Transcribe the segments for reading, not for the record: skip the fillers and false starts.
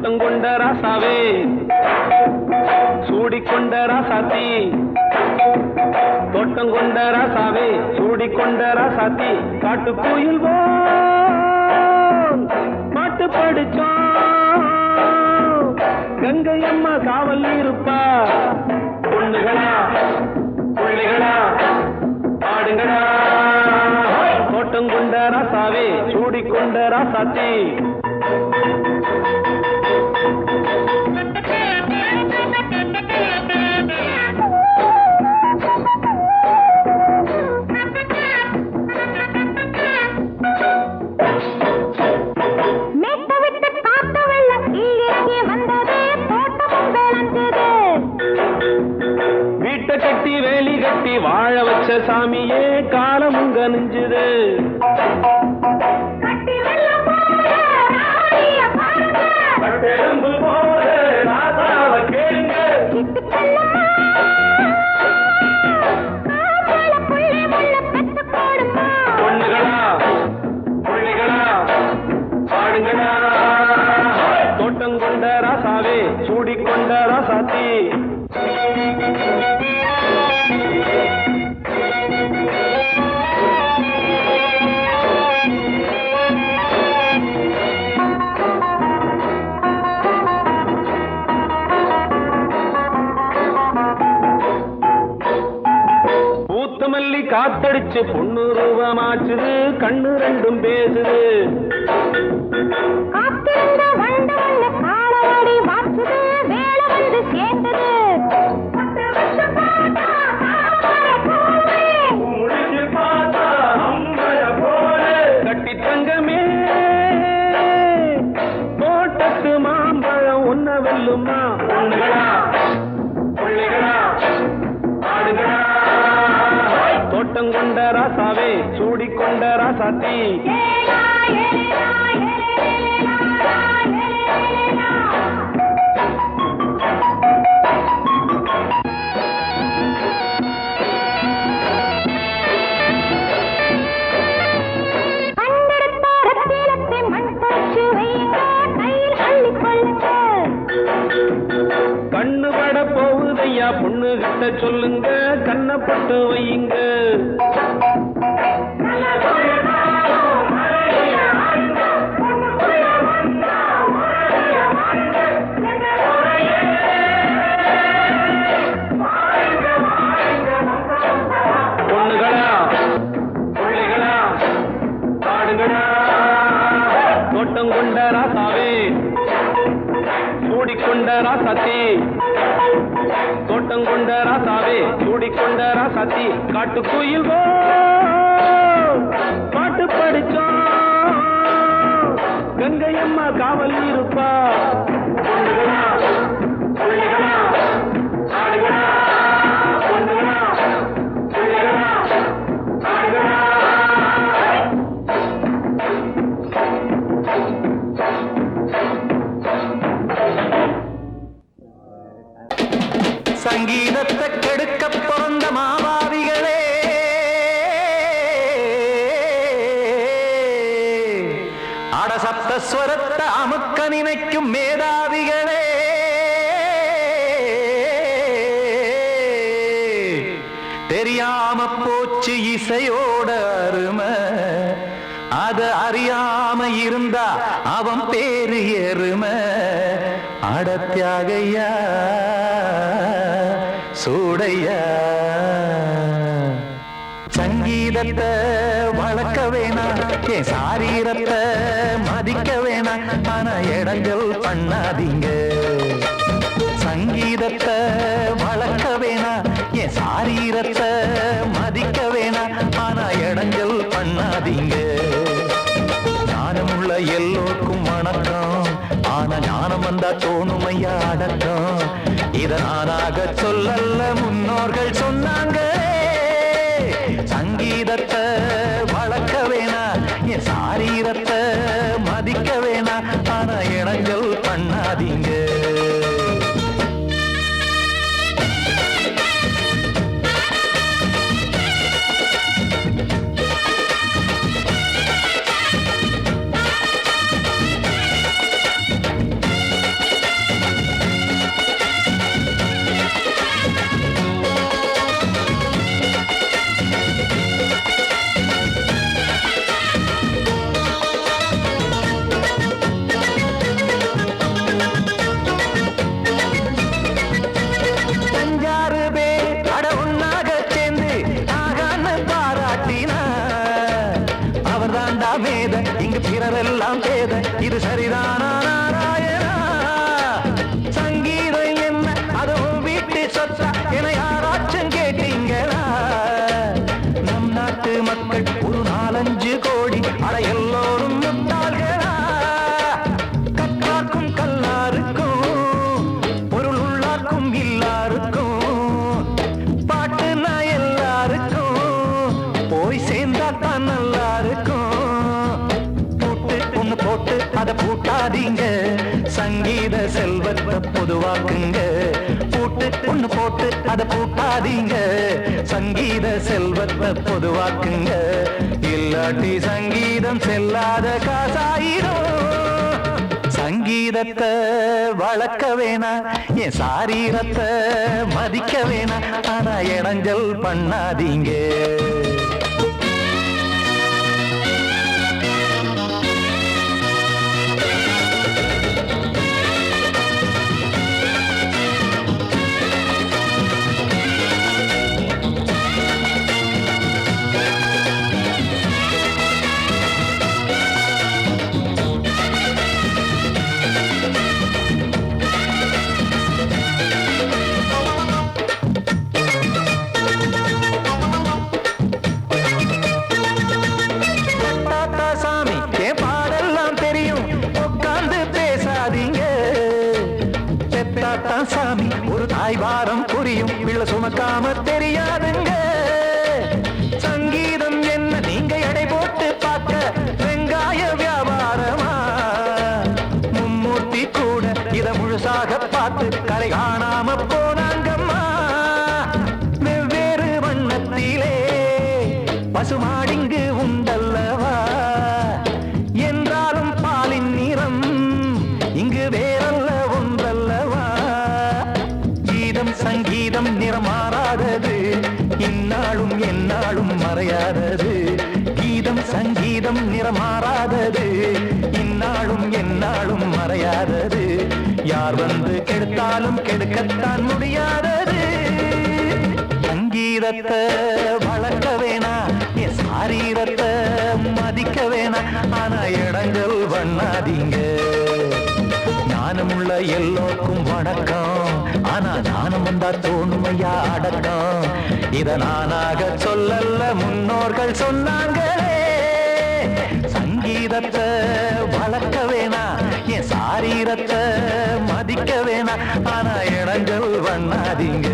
தோட்டம் கொண்ட ராசாவே சூடிக்கொண்ட ராசாத்தி தோட்டம் கொண்ட ராசாவே சூடிக்கொண்ட ராசாத்தி காட்டு கோயில் பாட்டு படிச்சோம் கங்கை அம்மா காவல் இருப்பா பொண்ணுகளா பிள்ளைகளா ஆடுங்களா தோட்டம் கொண்ட ராசாவே சூடிக்கொண்ட ராசாத்தி கட்டி வேலி கட்டி வாழ வச்ச சாமியே காலமும் கனிஞ்சுது பொண்ணுகளா பிள்ளைகளா பாடுங்களா தோட்டம் கொண்ட ராசாவே சூடிக்கொண்ட ராசாத்தி மல்லி காத்தடிச்சு பொண்ணு ரூபமாச்சுது கண்ணு ரெண்டும் பேசுது கட்டி தங்கமே தோட்டத்து மாம்பழம் ஒன்ன வெல்லுமா பொண்ணுகளா பிள்ளைகளா ஆடுகளா தோட்டம் கொண்ட ராசாவே சூடிக்கொண்ட ராசாத்தி கண்ணு பட போகுதையா பொண்ணு கிட்ட சொல்லுங்க கண்ணப்பட்டு வையுங்க பொண்ணுகளா பிள்ளைகளா பாடுங்களா தோட்டம் கொண்ட ராசாவே சூடிக்கொண்ட ராசாத்தி தோட்டம் கொண்ட ராசாவே சூடிக்கொண்ட ராசாத்தி காட்டு கோயில் பாட்டு படிச்சோம் கங்கை அம்மா காவல் இருப்பா பொண்ணுகளா பிள்ளைகளா ஆடுகளா பொண்ணுகளா பிள்ளைகளா ஆடுகளா சங்கீதத்தை கெடுக்க பிறந்த மாபாவிகளே அடசப்தஸ்வரத்தை அமுக்க நினைக்கும் மேதாவிகளே தெரியாம போச்சு இசையோட அருமை அத அறியாம இருந்தா அவன் பேரு எருமை அடத்தியாகையா சூடையா சங்கீதத்தை வளர்க்க வேணாம் என் சாரீரத்தை மதிக்க வேணாம் ஆனா இடங்கள் பண்ணாதீங்க சங்கீதத்தை வளர்க்க வேணாம் என் சாரீரத்தை மதிக்க வேணாம் ஆனா இடங்கள் பண்ணாதீங்க ஞானமுள்ள எல்லோருக்கும் வணக்கம் ஆனா ஞானம் வந்தா தோணுமையா அடக்கம் இத நானாக சொல்லல்ல முன்னோர்கள் சொன்னாங்க சங்கீதத்தை வளர்க்க வேணா என் சாரீரத்தை மதிக்க வேணா ஆனா இடங்கள் பண்ணாதீங்க சங்கீத செல்வத்தை பொதுவாக்குங்க, பூட்டு ஒண்ணு போட்டு அதை பூட்டாதீங்க. சங்கீத செல்வத்தை பொதுவாக்குங்க, இல்லாட்டி சங்கீதம் செல்லாத காசாயிரும். சங்கீதத்தை வளர்க்க வேணா, என் சாரீரத்தை மதிக்க வேணா, ஆனா இடைஞ்சல் பண்ணாதீங்க. சாமி ஒரு தாய் வாரம் புரியும், பிள்ளை சுமக்காம தெரியாதுங்க. சங்கீதம் என்ன நீங்க எடை போட்டு பார்க்க வெங்காய வியாபாரமா? மும்மூர்த்தி கூட இத முழுசாக பார்த்து கரை காணாம போனாங்கம்மா. வெவ்வேறு வண்ணத்திலே பசுமாடிங்கு உண்டல்லவா, என்றாலும் பாலின் நிறம் இங்கு வேறல்ல ஒன்றல்லவா. சங்கீதம் நிறமாறாதது, இந்நாளும் எந்நாளும் மறையாதது. கீதம் சங்கீதம் நிறமாறாதது, இந்நாளும் எந்நாளும் மறையாதது. யார் வந்து கெடுத்தாலும் கெடுக்கத்தான் முடியாதது. சங்கீதத்தை வளர்க்க வேணா, என் சாரீரத்தை மதிக்க வேணா, ஆனா இடங்கள் பண்ணாதீங்க. ஞானமுள்ள எல்லோருக்கும் வணக்கம், ஆனா ஞானம் வந்தா தோணுமையா அடக்கம். இத நானாக சொல்லல்ல, முன்னோர்கள் சொன்னாங்களே. சங்கீதத்தை வளர்க்க வேணா, என் சாரீரத்தை மதிக்க வேணா, ஆனா இடங்கள் பண்ணாதீங்க.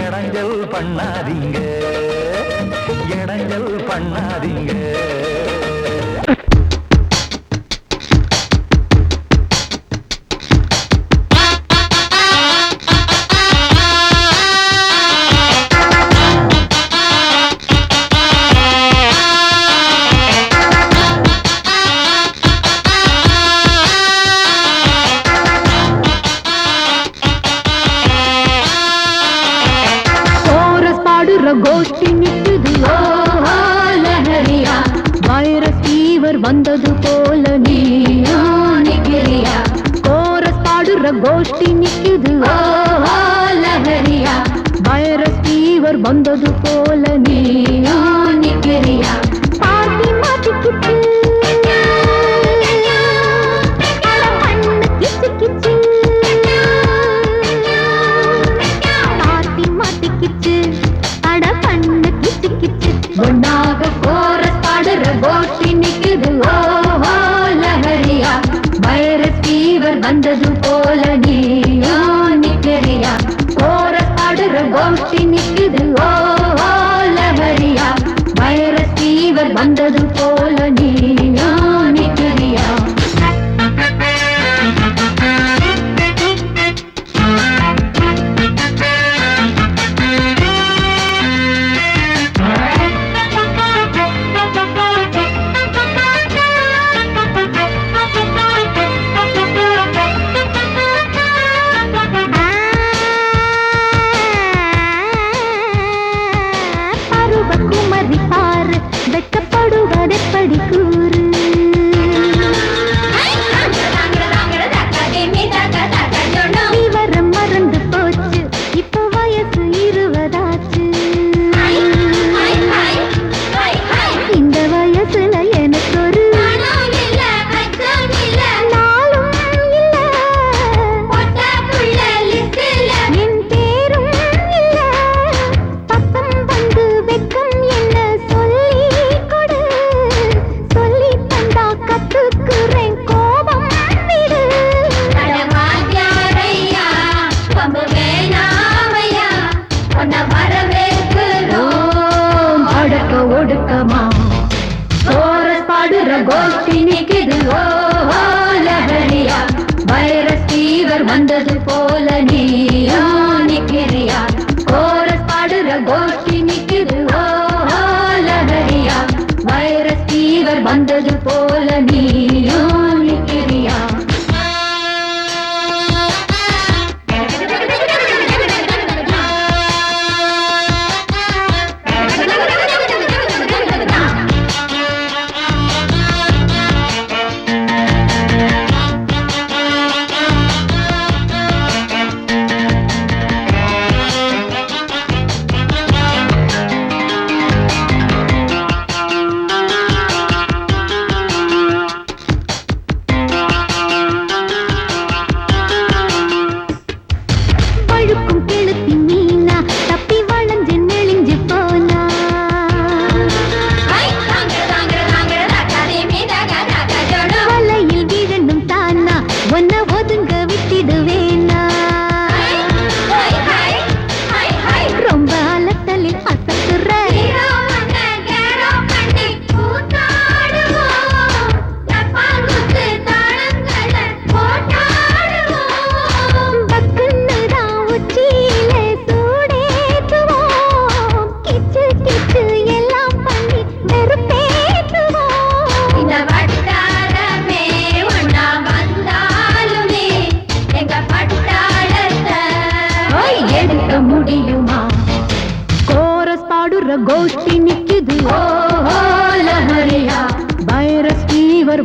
இடங்கள் பண்ணாதீங்க, இடங்கள் பண்ணாதீங்க. கோஷ்டி நிக்குது ஓஹோ லஹரியா, வைரஸ் ஃபீவர் வந்தது போல நீயா நிக்கிறியா. கோரஸ் பாடுற கோஷ்டி நிக்குது ஓஹோ லஹரியா, வைரஸ் ஃபீவர் வந்தது போல நீயா நிக்கிறியா. பாட்டி மாட்டிக்கிட்டு ஒன்னாக கோரஸ் பாடுற கோஷ்டி நிக்குது ஓஹோ லஹரியா, வைரஸ் ஃபீவர் வந்தது போல நீயா நிக்கிறியா. கோரஸ் பாடுற கோஷ்டி நிக்குது ஓஹோ லஹரியா, வைரஸ் ஃபீவர் வந்தது போல நீயா நிக்கிறியா.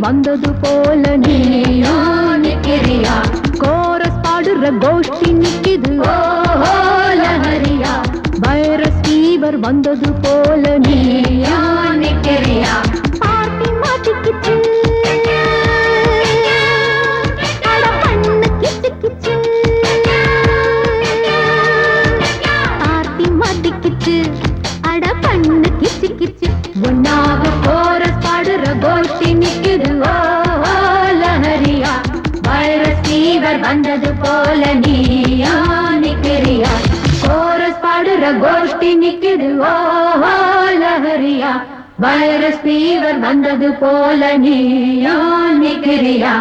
வந்தது போல நீயோ நிக்கிறியா கோரஸ் பாடுற கோஷ்டி நிக்குது ஓஹோ லஹரியா வைரஸ் ஃபீவர் வந்தது போல நீயோ நிக்கிறியா பார்ட்டி மாட்டிக்கிச்சு அட பண்ணு கிச்சு கிச்சு பார்ட்டி மாட்டிக்கிச்சு அட பண்ணு கிச்சு கிச்சு ஒன்னாக கோரஸ் பாடுற கோஷ்டி நிக்குது ஓஹோ லஹரியா வைரஸ் ஃபீவர் வந்தது போல நீயோ நிக்கிறியா கோரஸ் பாடுற கோஷ்டி நிக்குது ஓஹோ லஹரியா வைரஸ் ஃபீவர் வந்தது போல நீயோ நிக்கிறியா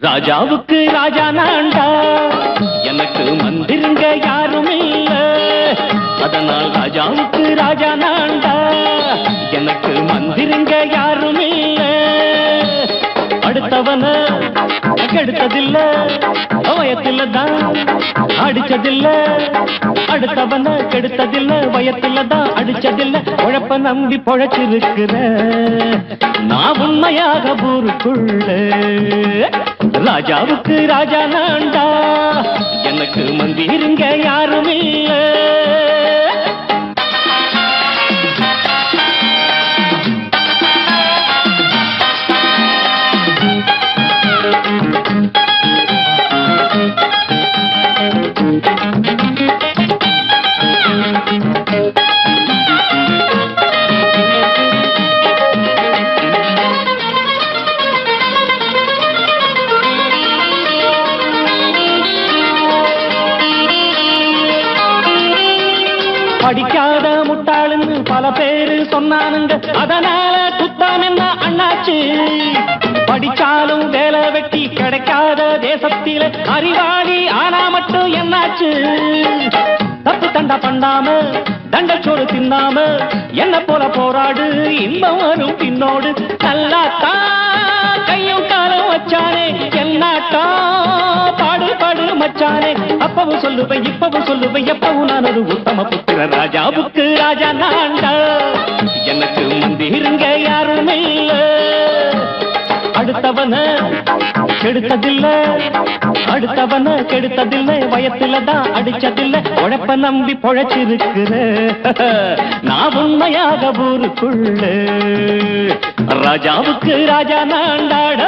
ராஜாவுக்கு ராஜா நான்டா எனக்கு மந்திருங்க யாரும் இல்ல அதனால் ராஜாவுக்கு ராஜா நான்டா எனக்கு மந்திருங்க யாரும் இல்ல அடுத்தவன கெடுத்ததில்ல வயத்துல தான் அடிச்சதில்ல அடுத்தவன கெடுத்ததில்ல வயத்துல தான் அடிச்சதில்ல உழப்ப நம்பி பொழைச்சிருக்கிற நான் உண்மையாக ஊருக்குள்ள ராஜாவுக்கு ராஜா நான்டா எனக்கு மந்திருங்க யாரும் இல்ல படிக்காத முட்டாளுன்னு பல பேரு சொன்னானுங்க அதனால குத்தம் என்ன அண்ணாச்சு படிச்சாலும் வேலை வெட்டி கிடைக்காத தேசத்தில அறிவாளி ஆனா மட்டும் என்னாச்சு தப்பு தண்டா பண்ணாம தண்டச்சோறு தின்னாம என்ன போல போராடு இன்பம் வரும் பின்னோடு நல்லாத்தா கையும் காலம் வச்சானே என்னாட்டா பாடு பாடு மச்சானே அப்பவும் சொல்லுவேன் இப்பவும் சொல்லுவேன் எப்பவும் நான் ஒரு உத்தம புத்திர ராஜாவுக்கு ராஜா நான்டா எனக்கு மந்திருங்க யாரும் இல்ல அடுத்தவன கெடுத்ததில்ல அடுத்தவன கெடுத்ததில்ல வயத்துல தான் அடிச்சதில்ல உழைப்ப நம்பி பொழைச்சிருக்கிற நான் உண்மையாக ஊருக்குள்ள ராஜாவுக்கு ராஜா நான்டாட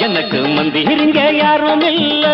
எனக்கு மந்திருங்க யாரும் இல்ல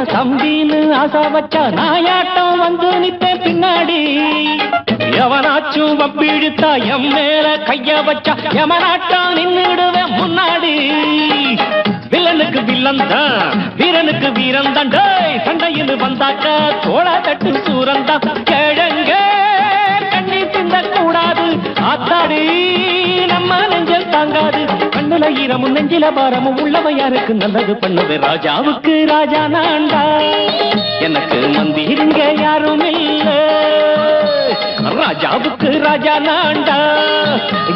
தம்பின்னு ஆசா வச்சா நாயாட்டம் வந்து நிப்பேன் பின்னாடி எவனாச்சும் வப்பிழுத்தா எம் மேல கைய வச்சா எவனாட்டம் நின்னுடுவேன் முன்னாடி வில்லனுக்கு வில்லன் தான் வீரனுக்கு வீரன் தான் சண்டையில் வந்தாக்க தோள தட்டு சூரன் தான் கிழங்க கண்ணி திந்த கூடாது ஆத்தாடி நம்ம நெஞ்சல் தாங்காது கண்ணுல ஈரமும் நெஞ்சில பாரமும் உள்ளவன் யாருக்கு நல்லது பண்ணுது ராஜாவுக்கு ராஜா நான்டா எனக்கு மந்திருங்க யாரும் இல்ல ராஜாவுக்கு ராஜா நான்டா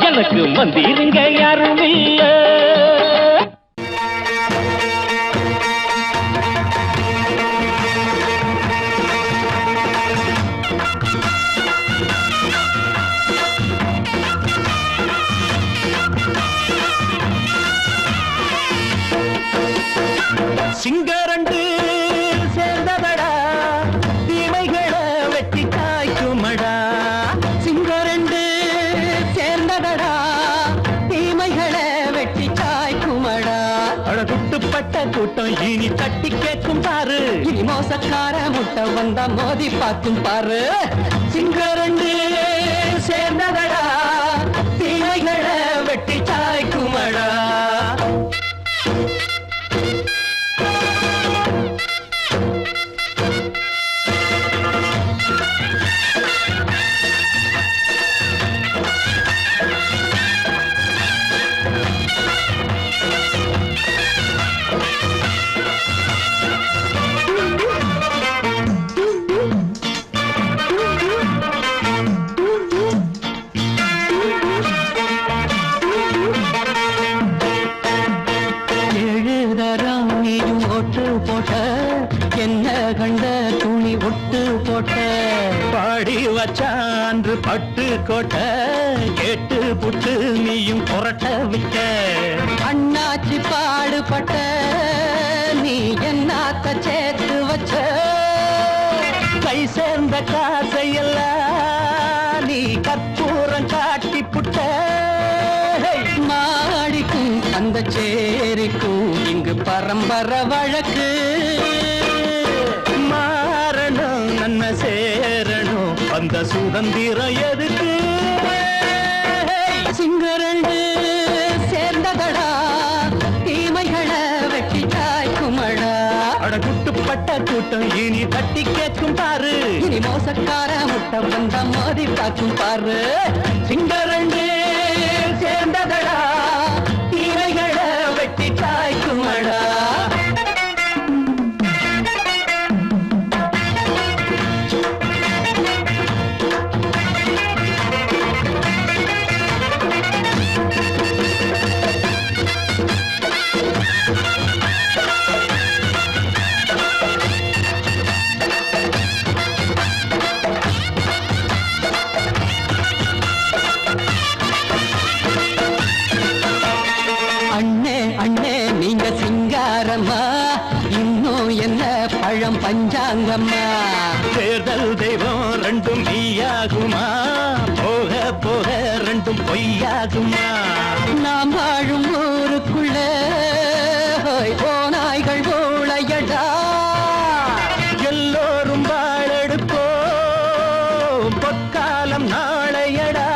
எனக்கு மந்திருங்க யாரும் இல்ல சிங்கரண்டு சேர்ந்ததடா தீமைகளை வெட்டி காய்க்கும் கூட்டம் இனி தட்டி கேட்கும் பாரு. இனி மோசக்கார முட்டை வந்தா மோதி பார்க்கும் பாரு. சிங்கரண்டு சேர்ந்ததடா, தீமைகளை வெட்டி சாய்க்குமடா. பாடி வச்சான்று பட்டு கோட்டை கேட்டு புட்டு நீயும் புரட்ட விட்ட. அண்ணாச்சி பாடுபட்ட நீ என்னாத்த சேர்த்து வச்ச. கை சேர்ந்த காசையெல்லாம் நீ கற்பூரம் காட்டி புட்ட. மாடிக்கும் அந்த சேரிக்கும் இங்கு பரம்பரை வழக்கு. மாறணும் நன்மை சேரணும் அந்த சுதந்திரம் எதுக்கு? சிங்கரண்டு சேர்ந்ததடா, தீமைகளை வெட்டி காய்க்குமடா. அடகுட்டுப்பட்ட கூட்டம் இனி தட்டி கேட்கும் பாரு. இனி மோசக்கார முட்டை வந்தா மோதி பார்க்கும் பாரு. சிங்கரண்டு சேர்ந்ததடா, தீமைகளை வெட்டி காய்க்குமடா. இன்னும் என்ன பழம் பஞ்சாங்கம்மா. தேர்தல் தெய்வம் ரெண்டும் மெய்யாகுமா, போக போக ரெண்டும் பொய்யாகுமா. நாம் வாழும் ஊருக்குள்ள போனாய்கள் ஊழையடா. எல்லோரும் வாழெடுப்போ பொற்காலம் நாளையடா.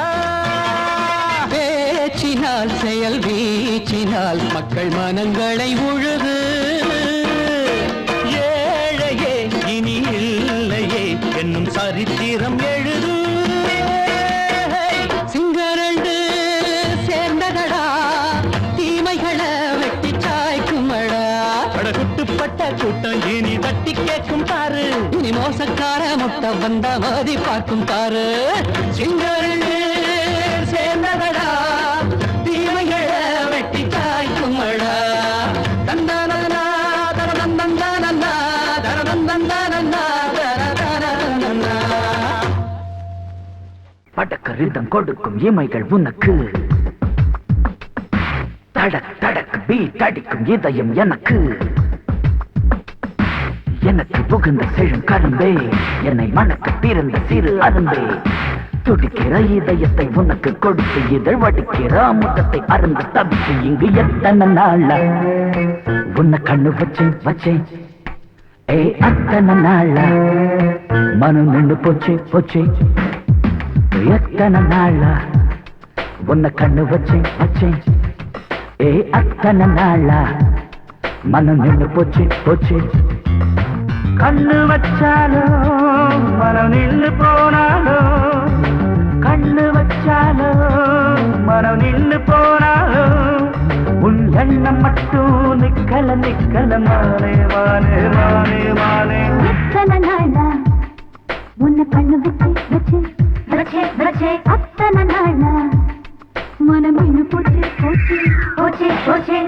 பேச்சினால் செயல் வீச்சினால் மக்கள் மனங்களை உழுது. ஏழையே இனி இல்லையே என்னும் சரித்திரம் எழுது. சிங்கரண்டு சேர்ந்ததடா, தீமைகளை வெட்டி சாய்க்குமடா. படகுட்டுப்பட்ட கூட்டம் இனி தட்டி கேட்கும் பாரு. இனி மோசக்கார முட்டை வந்த மோதி பார்க்கும் பாரு. சிங்கரண்டு சேர்ந்ததடா, தீமைகளை வெட்டி காய்க்குமடா. தந்தானா தரதந்தந்தானா தரதந்தந்தானா தரதந்தனா. படக்கரிதம் கொடுக்கும் இமைகள் உனக்கு, தடக் தடக் பீட் அடிக்கும் இதயம் எனக்கு. எனக்கு புகுந்த செழும் கரும்பே, என்னை மணக்க பிறந்த சிறு அரும்பே. துடிக்கிற இதயத்தை உனக்கு கொடுத்து இதழ் வடிக்கிற முகத்தை அருந்த தவிச்சு இங்கு எத்தனை நாளா உன்னை கண்ணு வச்சேன் வச்சேன். ஏ அத்தனை நாளா மனம் நின்று போச்சு போச்சு. எத்தனை நாளா உன்னை கண்ணு வச்சேன் வச்சேன். ஏ அத்தனை நாளா மனம் நின்று போச்சு போச்சு. கண்ணு வச்சாலும் மனம் நின்று போனாலும், கண்ணு வச்சாலும் மனம் நின்று போனாலும், உன் எண்ணம் மட்டும் நிக்கல நிக்கல மானே மானே மானே மானே. எத்தனை நாளா உன்னை கண்ணு வச்சு வச்சு வச்சே வச்சே. அத்தனை நாளா மனம் இன்னும் போச்சு போச்சு போச்சு போச்சு.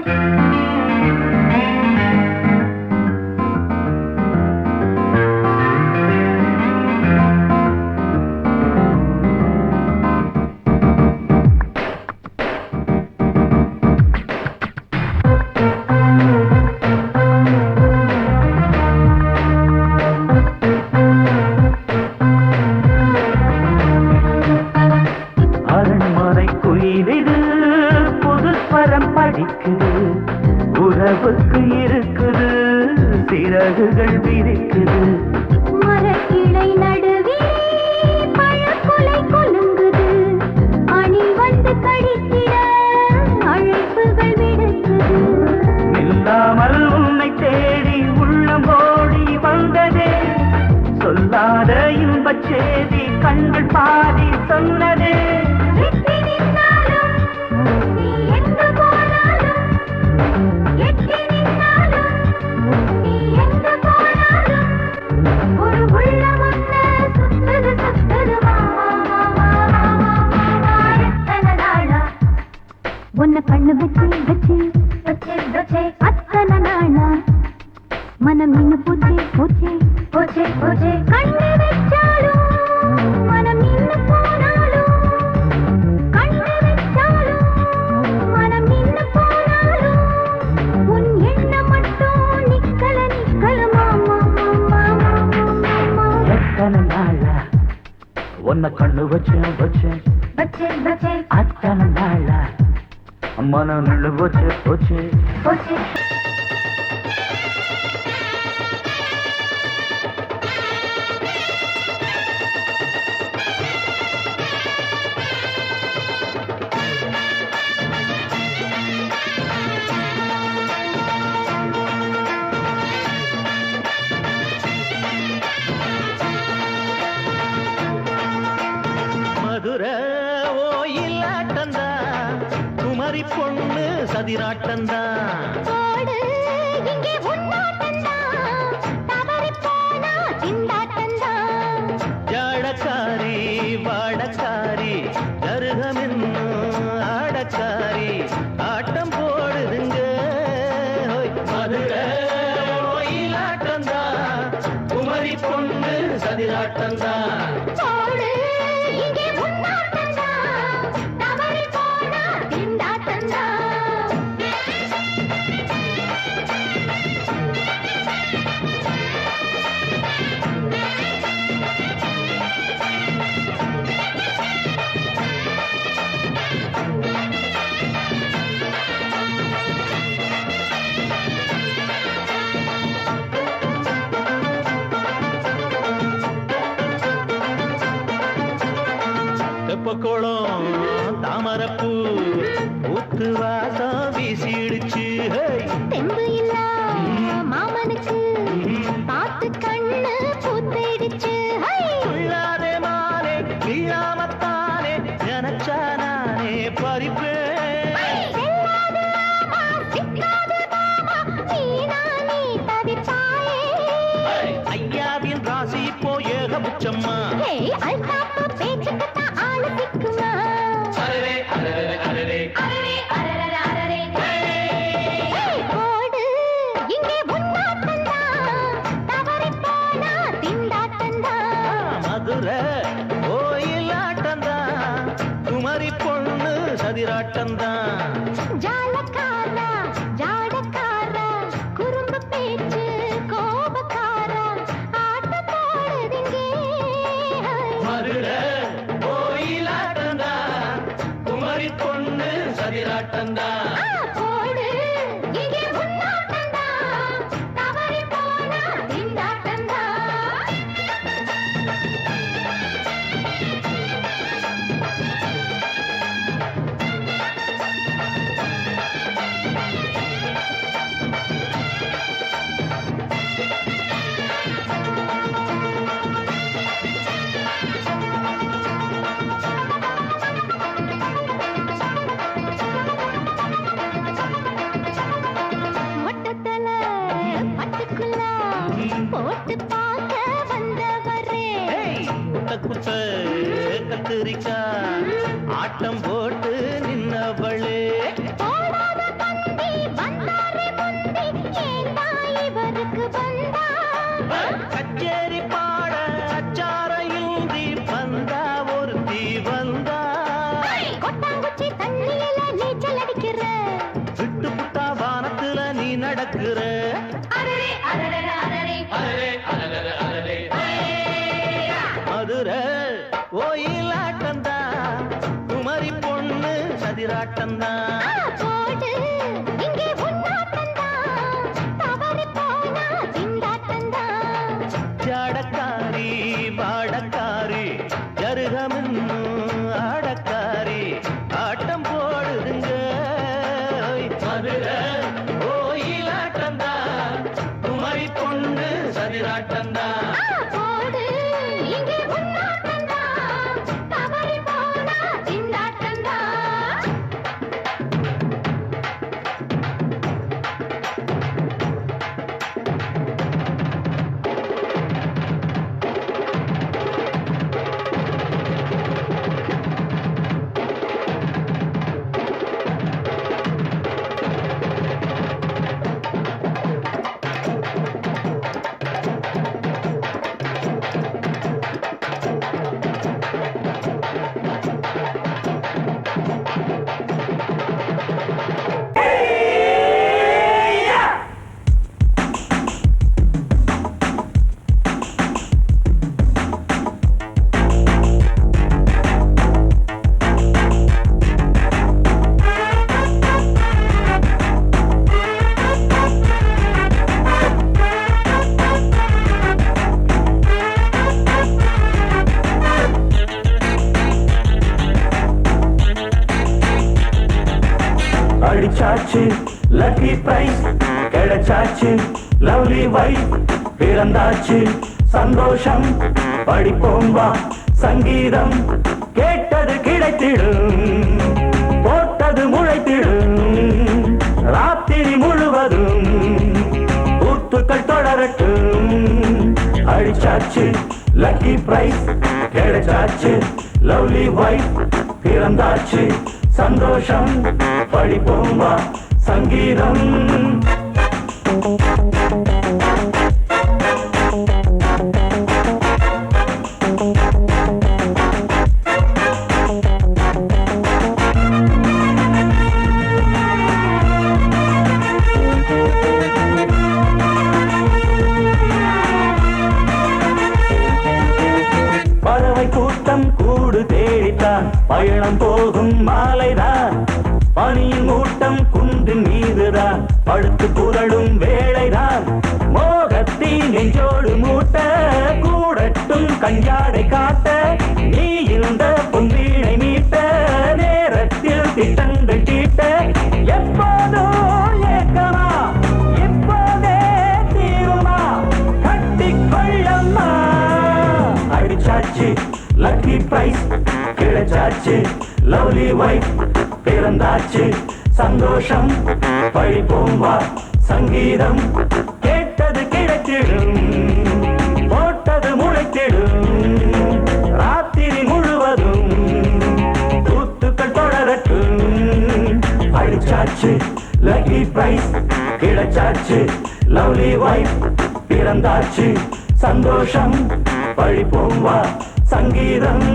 அரை சிறகுகள் விரிக்குது. மரக்கிளை நடுவே பழக்குலை கொலுங்குது. அணி வந்து கடித்திட அழைப்புகள் விடுக்குது. நில்லாமல் உன்னை தேடி உள்ளம் ஓடி வந்ததே. சொல்லாத இன்பச் செய்தி கண்கள் பாதி சொன்னதே. எட்டி நின்னாலும் நீ எங்கு போனாலும், எட்டி நின்னாலும் நீ எங்கு போனாலும், ஒரு உள்ளம் ஒண்ணு சுத்துது சுத்துது எத்தனை நாளா உன்னை கண்ணு வச்சு வச்சு வச்சு வச்சு அத்தனை நாளா மனம் நின்னு போச்சே போச்சே போச்சே போச்சே. கண்ணு வச்சாலும் மனம் நின்னு போனாலும், கண்ணு வச்சாலும் மனம் நின்னு போனாலும், உன் எண்ணம் மட்டும் நிக்கல நிக்கல மாமா மாமா மாமா. எத்தனை நாளா உன்னை கண்ணு வச்சேன் வச்சேன் வச்சே வச்சே அத்தனை நாளா மனம் நின்று போச்சு போச்சு. போச்சே. மதுரை ஓயிலாட்டந்தா குமரி பொண்ணு சதிராட்டந்தா. போடு இங்கே உன்னாட்டந்தா தவறி போனா திண்டாட்டந்தா. ஜாடக்காரி வாடக்காரி கருகமென்னு ஆடக்காரி ஆட்டம் போடுதுங்க. மதுரை ஓயிலாட்டந்தா குமரி பொண்ணு சதிராட்டந்தா. போடு இங்கே உன்னாட்டந்தா தவறி போனா திண்டாட்டந்தா. தெப்பக்குளம் தாமரப்பூ ஊத்து வாசம் வீசிடுச்சு. தெம்பு இல்ல மாமனுக்கு பார்த்து கண்ணு பூத்திடுச்சு. உள்ளாதே மானே வீழாமத்தானே நினைச்சா நானே பறிப்பேன். செல்லாது மாமா சிக்காது மாமா நீனா நீ தவிப்பாயே. ஐயாவின் ராசி இப்போ ஏகபட்சம்மா. ஏய் அல்தாப்பு பேச்சுக்குத்தான் ஆளு திக்குமா. அரரே அரரே அரரே அரரே அரரே அரரே. ஏய் போடு இங்கே உன்னாட்டந்தா தவறி போனா திண்டாட்டந்தா. மதுரை ஓயிலாட்டந்தா குமரி பொண்ணு சதிராட்டந்தா. ஜாலக்காரா ஜாடக்காரா குறும்பு பேச்சு கோபக்காரா ஆட்ட போடுதிங்கே. மதுரை ஓயிலாட்டந்தா குமரி பொண்ணு சதிராட்டந்தா. போடு இங்கே உன்னாட்டந்தா தவறி போனா திண்டாட்டந்தா. மொட்டத்தல பட்டுக்குள்ள போட்டு பார்க்க வந்தவரே. குட்ட குட்ட கத்திரிக்கா ஆட்டம் போட்டு நின்னவளே. போடாத பந்தி வந்தாரே முந்தி ஏண்டா இவருக்கு வந்தா. கச்சேரி பாட அச்சாரையுந்தி வந்தா ஒருத்தி வந்தா. கொட்டாங்குச்சி தண்ணியில நீச்சல் அடிக்கிற. விட்டு புட்டா வானத்துல நீ நடக்கிற. அரரே அரரே அரரே அரரே அரரே அரரே. மதுரை ஓயிலாட்டந்தா குமரி பொண்ணு சதிராட்டந்தா. போடு இங்கே உன்னாட்டந்தா தவறி போனா திண்டாட்டந்தா. அடிச்சாச்சு லக்கி பிரைஸ் கிடைச்சாச்சு லவ்லி வைஃப் பிறந்தாச்சு சந்தோஷம் படிப்போம் வா சங்கீதம் கேட்டது கிடைத்திடும் போட்டது முளைத்திடும் ராத்திரி முழுவதும் கூத்துக்கள் தொடரட்டும் அடிச்சாச்சு லக்கி பிரைஸ் கிடைச்சாச்சு லவ்லி வைஃப் பிறந்தாச்சு சந்தோஷம் படிப்போம் வா சங்கீதம் பறவை கூட்டம் கூடு தேடித்தான் பயணம் போகும் மாலைதான் பனியின் மூட்டம் குன்றின் மீதுதான் படுத்து புரளும் வேளைதான் மோகத்தின் நெஞ்சோடு மூட்ட கூடட்டும் கஞ்சாடை காட்ட நீ இருந்த பொன்வீணை மீட்ட நேரத்தில் திட்டங்கள் தீட்ட எப்போதோ ஏக்கமா இப்போதே தீருமா கட்டிக்கொள்ளம்மா அடிச்சாச்சு லக்கி பிரைஸ் கிடைச்சாச்சு லவ்லி வைஃப் பிறந்தாச்சு சந்தோஷம் படிப்போம் வா சங்கீதம் கேட்டது கிடைத்திடும் போட்டது முளைத்திடும் ராத்திரி முழுவதும் கூத்துக்கள் தொடரட்டும் அடிச்சாச்சு லக்கி பிரைஸ் கிடைச்சாச்சு லவ்லி வைஃப் பிறந்தாச்சு சந்தோஷம் படிப்போம் வா சங்கீதம்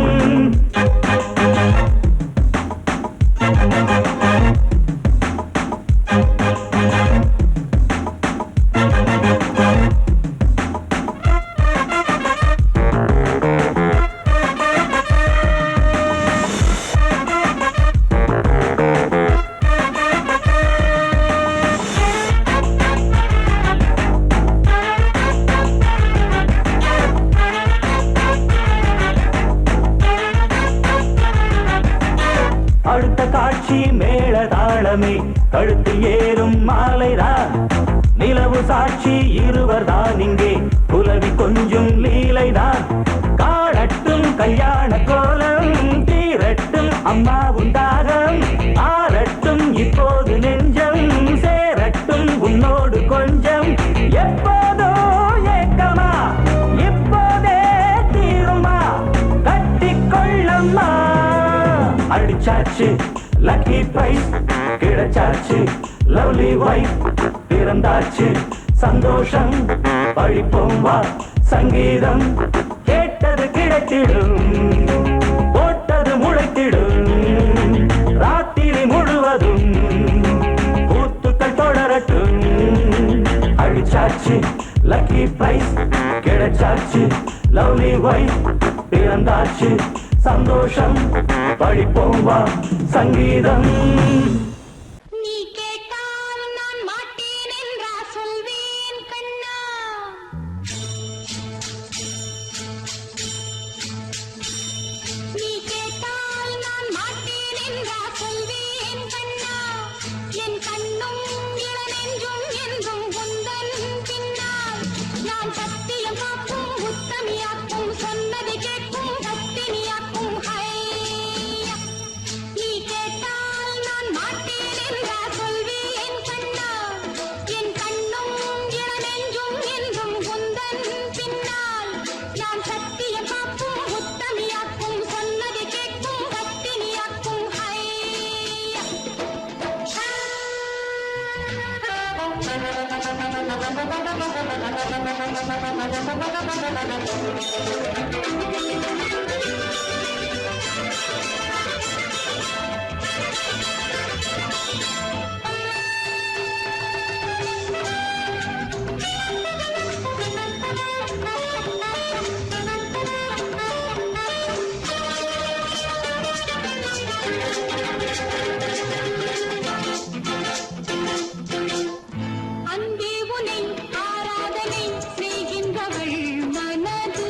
அடுத்த காட்சி மேளதாளமே கழுத்தில் ஏறும் மாலைதான் நிலவு சாட்சி இருவர் தான் இங்கே புலவி கொஞ்சம் லீலைதான் காணட்டும் கல்யாண கோலம் தீரட்டும் அம்மா உண்டாகம் ஆரட்டும் இப்போது நெஞ்சம் சேரட்டும் உன்னோடு கொஞ்சம் எப்போதோ ஏக்கமா இப்போதே தீருமா கட்டிக்கொள்ளம்மா அடிச்சாச்சு லக்கி பிரைஸ் கிடைச்சாச்சு லவ்லி வைஃப் பிறந்தாச்சு சந்தோஷம் படிப்போம் வா சங்கீதம் கேட்டது கிடைத்திடும் போட்டது முளைத்திடும் ராத்திரி முழுவதும் கூத்துக்கள் தொடரட்டும் அடிச்சாச்சு லக்கி பிரைஸ் கிடைச்சாச்சு லவ்லி வைஃப் பிறந்தாச்சு சந்தோஷம் படிப்போம் வா சங்கீதம் நீ கேட்டால் நான் மாட்டேன் என்றா சொல்வேன் கண்ணா நீ கேட்டால் நான் மாட்டேன் என்றா சொல்வேன் கண்ணா என் கண்ணும் இளநெஞ்சும் என்றும் உந்தன் பின்னால் நான் சத்தியம் காக்கும் உத்தமியாக்கும் சொன்னதை கேட்கும் பத்தினியாக்கும் ஹையா நீ கேட்டால் நான் மாட்டேன் என்றா சொல்வேன் கண்ணா என் கண்ணும் இளநெஞ்சும் என்றும் உந்தன் பின்னால் நான் சத்தியம் காக்கும் உத்தமியாக்கும் சொன்னதை கேட்கும் பத்தினியாக்கும் ஹையா அன்பே உனை ஆராதனை செய்கின்றவள் மனது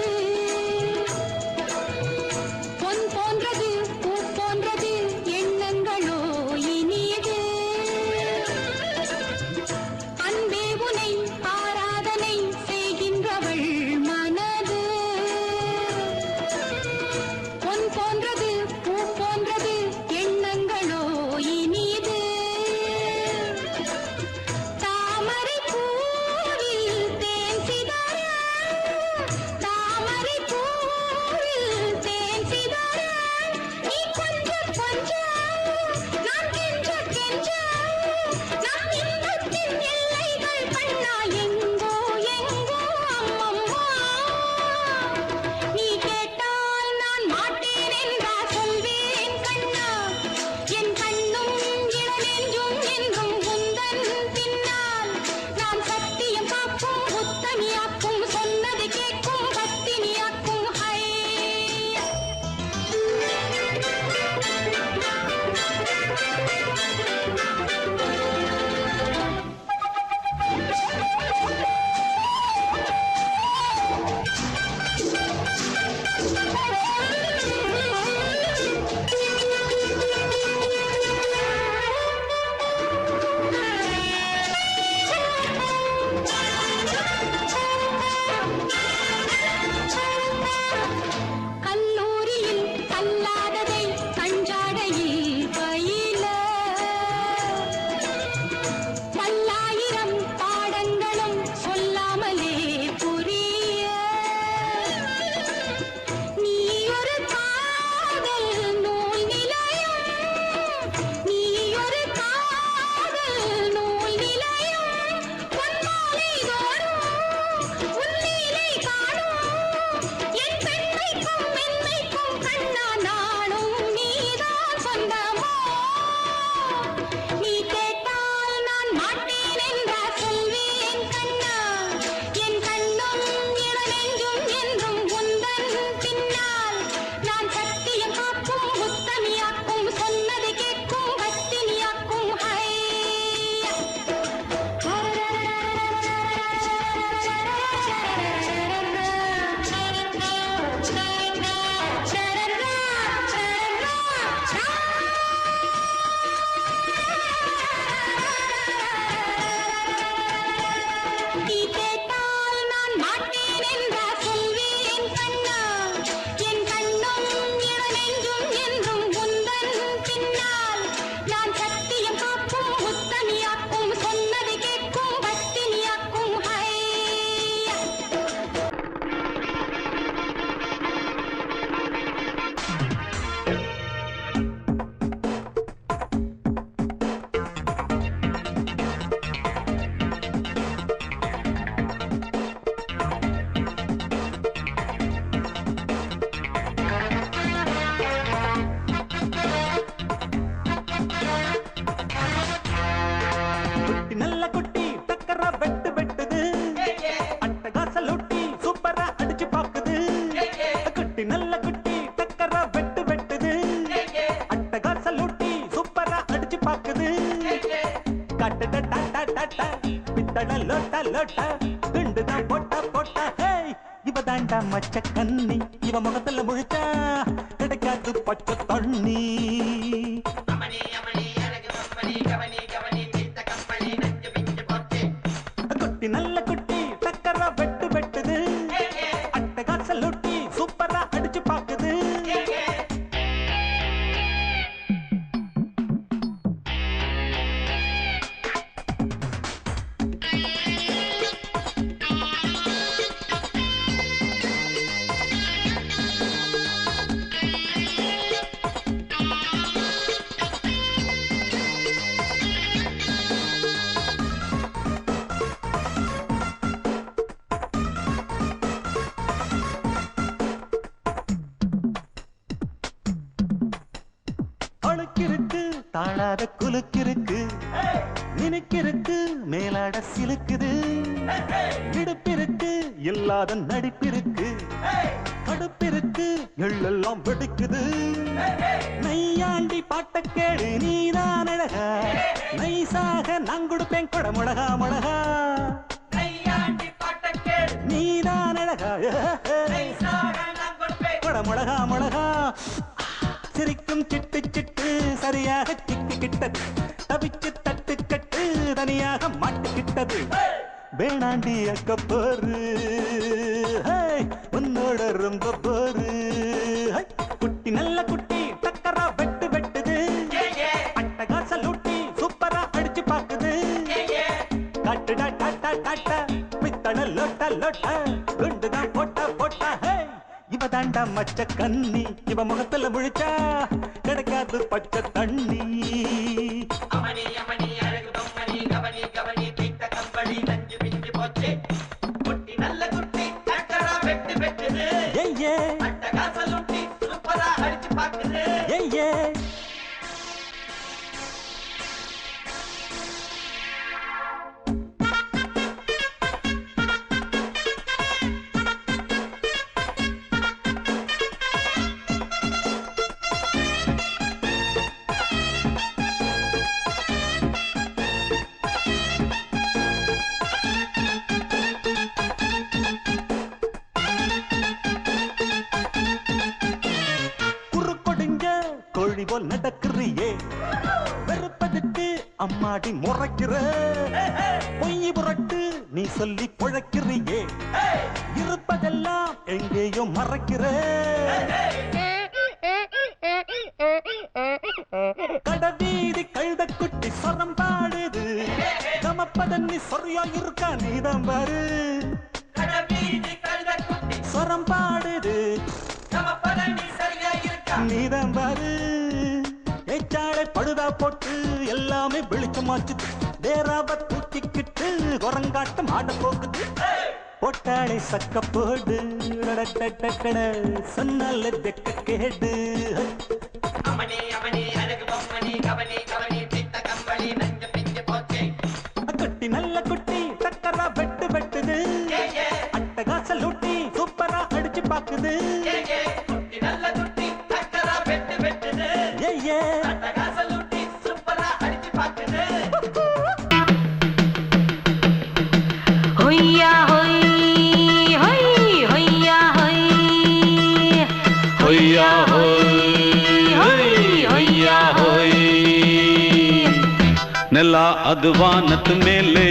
நீ கேட்டால் நான் மாட்டேன் என்றார் சொல்வேன் கண்ணா என் கண்ணும் இளநெஞ்சும் என்றும் உந்தன் பின்னால் நான் சத்தியம் காக்கும் முத்தமியாக்கும் சொன்னதை கேட்கும் பத்தினியாக்கும் நீ கேட்டால் நான் மாட்டேன் என்றார் சொல்வேன் கண்ணா என் கண்ணும் இளநெஞ்சும் என்றும் உந்தன் பின்னால் நான் சத்தியம் காக்கும் முத்தமியாக்கும் சொன்னதை கேட்கும் பத்தினியாக்கும் குட்டி நல்ல குட்டி டக்கரா வெட்டு வெட்டுது அட்டகாச லூட்டி சூப்பரா அடிச்சு பாக்குது குட்டி நல்ல குட்டி டக்கரா வெட்டு வெட்டுது அட்டகாச லூட்டி சூப்பரா அடிச்சு பாக்குது கட்டட டாடா டாடா பித்தட லோட்டா லோட்டா குண்டுதான் போட்டா போட்டா ஹேய் இவ தாண்டா மச்ச கண்ணி இவ முகத்துல முழிச்சா கிடைக்காது பச்சை தண்ணி குட்டி நல்ல குட்டி டக்கரா வெட்டு வெட்டுது அட்டகாச லூட்டி சூப்பரா அடிச்சு பாக்குது அழுக்கிருக்கு தாழாத குலுக்கிருக்கு நினைக்கிருக்கு மேலாட சிலுக்குது இடுப்பிருக்கு இல்லாத நடிப்பிருக்கு கடுப்பிருக்கு எள்ளெல்லாம் வெடிக்குது நையாண்டி பாட்ட கேடு நீதான் அழகா நைசாக நான் கொடுப்பேன் கொட முழகா முழகா நீதான் அழகா கொட முழகா முழகா சிரிக்கும் சிட்டு சிட்டு சரியாக சிக்கிக்கிட்டது தவிச்சு தட்டு கட்டு தனியாக மாட்டுக்கிட்டது வேணாண்டி அக்க போரு உன்னோட ரொம்ப போரு குட்டி நல்ல குட்டி டக்கரா வெட்டு வெட்டுது அட்டகாச லூட்டி சூப்பரா அடிச்சு பாக்குது கட்டுடா டாட்டா டாட்டா பித்தட லோட்டா லோட்டா குண்டுதான் போட்டா போட்டா இவ தாண்டா மச்ச கண்ணி இவ முகத்துல முழிச்சா கிடைக்காது பச்சை தண்ணி கோழி போல் நடக்கிறியே வெறுப்பதுக்கு அம்மாடி முறைக்கிற பொய் புரட்டு நீ சொல்லி பொழைக்கிறியே இருப்பதெல்லாம் எங்கேயோ மறைக்கிற கடவீதி கழுத குட்டி சொரம் பாடுது நமப்பதன்னி சொரியா இருக்கா நீதான் பாரு சொரம் பாடுது நீதான் பாரு ஏச்சாளை பழுதா போட்டு எல்லாமே வெளிச்சமாச்சு தேராவ தூக்கிக்கிட்டு குரங்காட்டம் ஆட போகுது போட்டாளை சக்க போடு சொன்னால தெக்க கேடு அமனி அழகு பொம்மணி ನೆಲ ಅದು ವಾನದ ಮೇಲೆ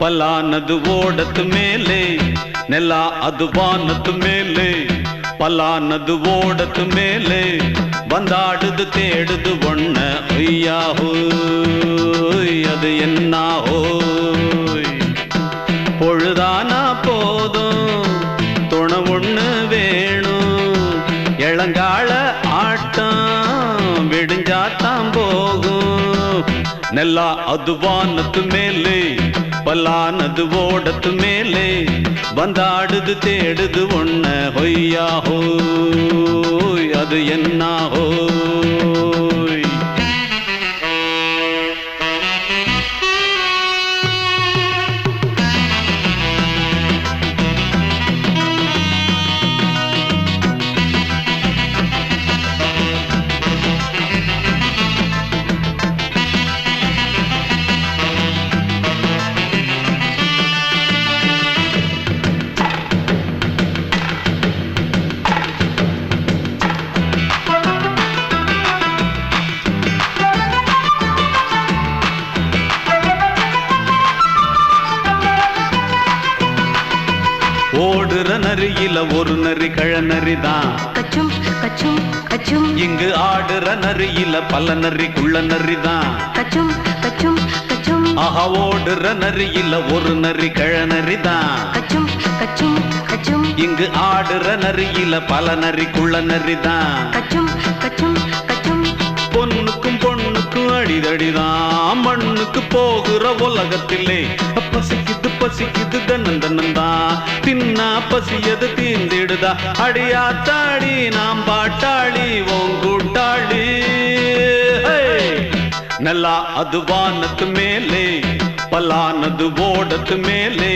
ಪಲಾನದು ಓಡದ ಮೇಲೆ ನೆಲ ಅದು ವಾನದ ಮೇಲೆ ಪಲಾನದು ಓಡದ ಮೇಲೆ ಬಂದಾಡುದು தேடுது ஒண்ண ஐயா ஹோய் அது என்ன ஹோய் பொழுதானா போதும் துணை ஒண்ணு வேணும் இளங்கால ஆட்டம் விடிஞ்சாத்தான் போகும் ನೆಲ ಅದು ವಾನದ ಮೇಲೆ ಪಲಾನದು ಓಡದ ಮೇಲೆ ಬಂದಾಡುದು தேடுது ஒண்ண ಹೊಯ್ಯಾ ஹோய் அது என்ன ஹோய் ஓடுற நரியில ஒரு நரி கழநரிதான் கச்சும் கச்சும் கச்சும் இங்கு ஆடுற நரியில பல நரி குள்ள நரிதான் கச்சும் கச்சும் கச்சும் ஆஹா ஓடுற நரியில ஒரு நரி கழநரிதான் கச்சும் கச்சும் கச்சும் இங்கு ஆடுற நரியில பல நரி குள்ள நரிதான் கச்சும் கச்சும் கச்சும் பொண்ணுக்கும் பொண்ணுக்கும் அடிதடிதான் மண்ணுக்கு போகிற உலகத்திலே பசிக்குது பசிக்குது தன்னந்தன்னந்தான் தின்னா பசியது தீர்ந்திடுதா அடியாத்தாடி நாம் பாட்டாளி ஓங்கூட்டாளி ನೆಲ ಅದು ವಾನದ ಮೇಲೆ ಪಲಾನದು ಓಡದ ಮೇಲೆ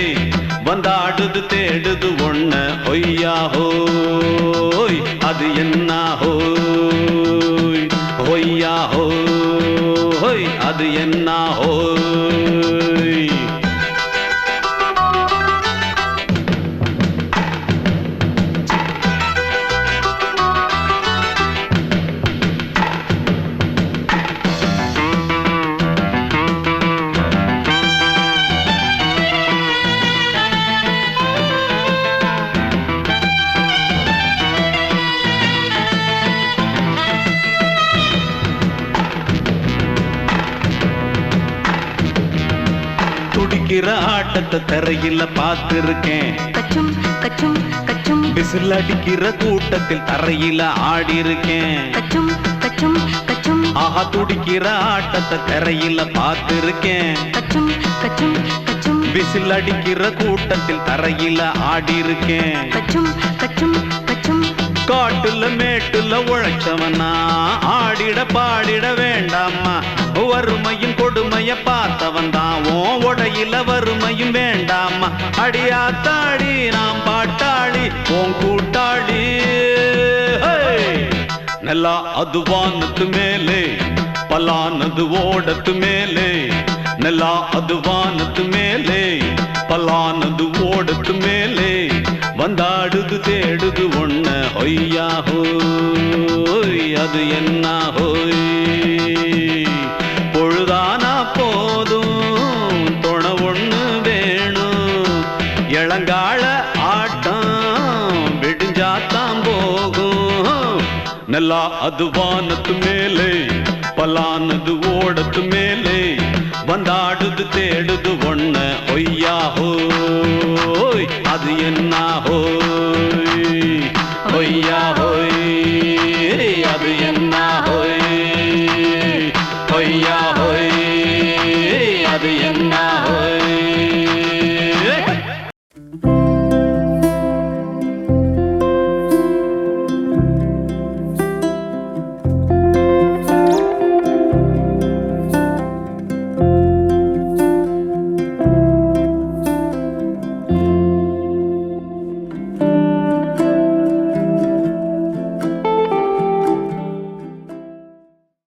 ಬಂದಾಡುದು தேடுது ஒண்ண ಹೊಯ್ಯಾ ஹோய் அது என்ன ஹோய் ಹೊಯ್ಯಾ ஹோய் அது என்ன ஹோய் துடிக்கிற ஆட்டத்தை தரையில பார்த்திருக்கேன் கச்சும் கச்சும் கச்சும் விசில் அடிக்கிற கூட்டத்தில் தரையில ஆடி இருக்கேன் கச்சும் கச்சும் கச்சும் ஆஹா துடிக்கிற ஆட்டத்தை தரையில பார்த்திருக்கேன் கச்சும் கச்சும் கச்சும் விசில் அடிக்கிற கூட்டத்தில் தரையில ஆடி இருக்கேன் கச்சும் கச்சும் கச்சும் காட்டுல மேட்டுல உழைச்சவனா ஆடிட பாடிட வேண்டாமா வறுமையும் கொடுமைய பார்த்தவன் தான் ஓ உடையில வறுமையும் வேண்டாமா அடியாத்தாடி நாம் பாட்டாளி ஓன் கூட்டாளி ನೆಲ ಅದು ವಾನದ ಮೇಲೆ ಪಲಾನದು ಓಡದ ಮೇಲೆ ನೆಲ ಅದು ವಾನದ ಮೇಲೆ ಪಲಾನದು ಓಡದ ಮೇಲೆ ಬಂದಾಡುದು தேடுது ஒண்ண ಹೊಯ್ಯಾ ஹோய் அது என்ன ஹோய் பொழுதானா போதும் துணை ஒண்ணு வேணும் இளங்கால ஆட்டம் விடிஞ்சாத்தான் போகும் ನೆಲ ಅದು ವಾನದ ಮೇಲೆ ಪಲಾನದು ಓಡದ ಮೇಲೆ ಬಂದಾಡುದು தேடுது ஒண்ண ಹೊಯ್ಯಾ ஹோய் அது என்ன ஹோய் ಹೊಯ್ಯಾ ஹோய் அது என்ன ஹோய் ಹೊಯ್ಯಾ